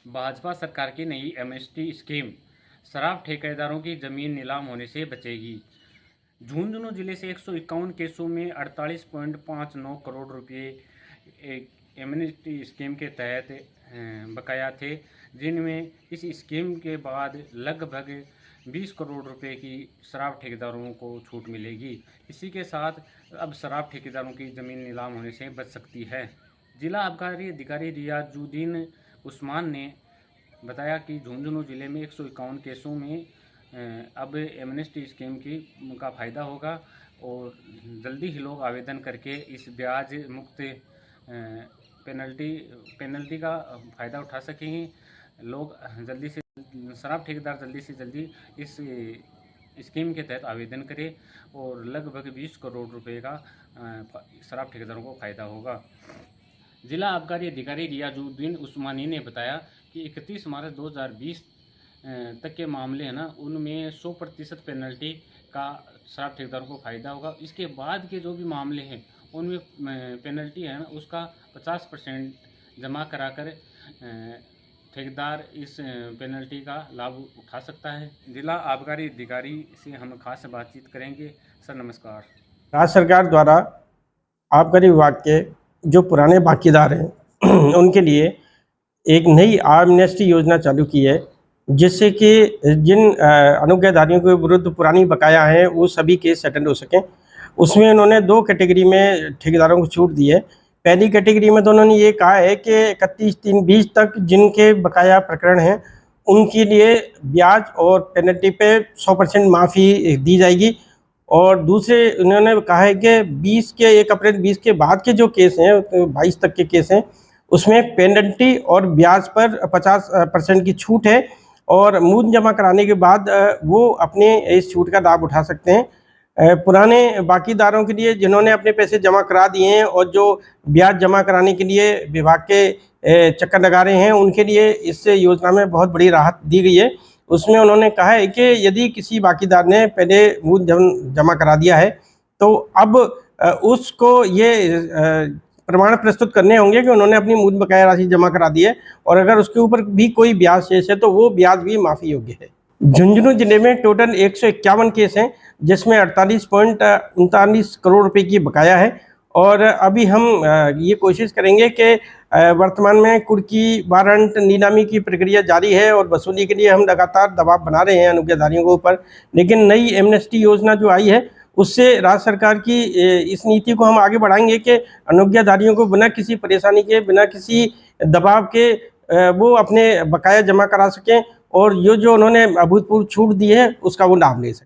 भाजपा सरकार की नई एमएसटी स्कीम शराब ठेकेदारों की जमीन नीलाम होने से बचेगी। झुंझुनू जिले से 151 केसों में 48.59 करोड़ रुपए एमएसटी स्कीम के तहत बकाया थे, जिनमें इस स्कीम के बाद लगभग 20 करोड़ रुपए की शराब ठेकेदारों को छूट मिलेगी। इसी के साथ अब शराब ठेकेदारों की ज़मीन नीलाम होने से बच सकती है। जिला आबकारी अधिकारी रियाजुद्दीन उस्मान ने बताया कि झुंझुनू जिले में 151 केसों में अब एमनेस्टी स्कीम का फ़ायदा होगा और जल्दी ही लोग आवेदन करके इस ब्याज मुक्त पेनल्टी का फ़ायदा उठा सकेंगे। लोग जल्दी से शराब ठेकेदार जल्दी से जल्दी इस स्कीम के तहत आवेदन करें और लगभग 20 करोड़ रुपए का शराब ठेकेदारों को फ़ायदा होगा। जिला आबकारी अधिकारी रियाजुद्दीन उस्मानी ने बताया कि 31 मार्च 2020 तक के मामले हैं ना, उनमें 100% पेनल्टी का शराब ठेकेदारों को फ़ायदा होगा। इसके बाद के जो भी मामले हैं उनमें पेनल्टी है ना, उसका 50% जमा कराकर ठेकेदार इस पेनल्टी का लाभ उठा सकता है। जिला आबकारी अधिकारी से हम खास बातचीत करेंगे। सर नमस्कार। राज्य सरकार द्वारा आबकारी विभाग के जो पुराने बाकीदार हैं उनके लिए एक नई एमनेस्टी योजना चालू की है, जिससे कि जिन अनुज्ञाधारियों के विरुद्ध पुरानी बकाया हैं वो सभी केस सेटल हो सकें। उसमें उन्होंने 2 कैटेगरी में ठेकेदारों को छूट दी है। पहली कैटेगरी में तो उन्होंने ये कहा है कि 31/3/20 तक जिनके बकाया प्रकरण हैं उनके लिए ब्याज और पेनल्टी पे 100% माफ़ी दी जाएगी। और दूसरे उन्होंने कहा है कि 1 अप्रैल 20 के बाद के जो केस हैं, 22 तक के केस हैं, उसमें पेनल्टी और ब्याज पर 50% की छूट है और मूल जमा कराने के बाद वो अपने इस छूट का लाभ उठा सकते हैं। पुराने बाकीदारों के लिए जिन्होंने अपने पैसे जमा करा दिए हैं और जो ब्याज जमा कराने के लिए विभाग के चक्कर लगा रहे हैं, उनके लिए इस योजना में बहुत बड़ी राहत दी गई है। उसमें उन्होंने कहा है कि यदि किसी बाकीदार ने पहले मूल जमा करा दिया है तो अब उसको ये प्रमाण प्रस्तुत करने होंगे कि उन्होंने अपनी मूल बकाया राशि जमा करा दी है और अगर उसके ऊपर भी कोई ब्याज शेष है तो वो ब्याज भी माफ़ी योग्य है। झुंझुनू जिले में टोटल 151 केस हैं, जिसमें 48.39 करोड़ रुपए की बकाया है और अभी हम ये कोशिश करेंगे कि वर्तमान में कुर्की वारंट नीलामी की प्रक्रिया जारी है और वसूली के लिए हम लगातार दबाव बना रहे हैं अनुज्ञाधारियों के ऊपर। लेकिन नई एमनेस्टी योजना जो आई है उससे राज्य सरकार की इस नीति को हम आगे बढ़ाएंगे कि अनुज्ञाधारियों को बिना किसी परेशानी के, बिना किसी दबाव के वो अपने बकाया जमा करा सकें और जो उन्होंने अभूतपूर्व छूट दी है उसका वो लाभ ले सकें।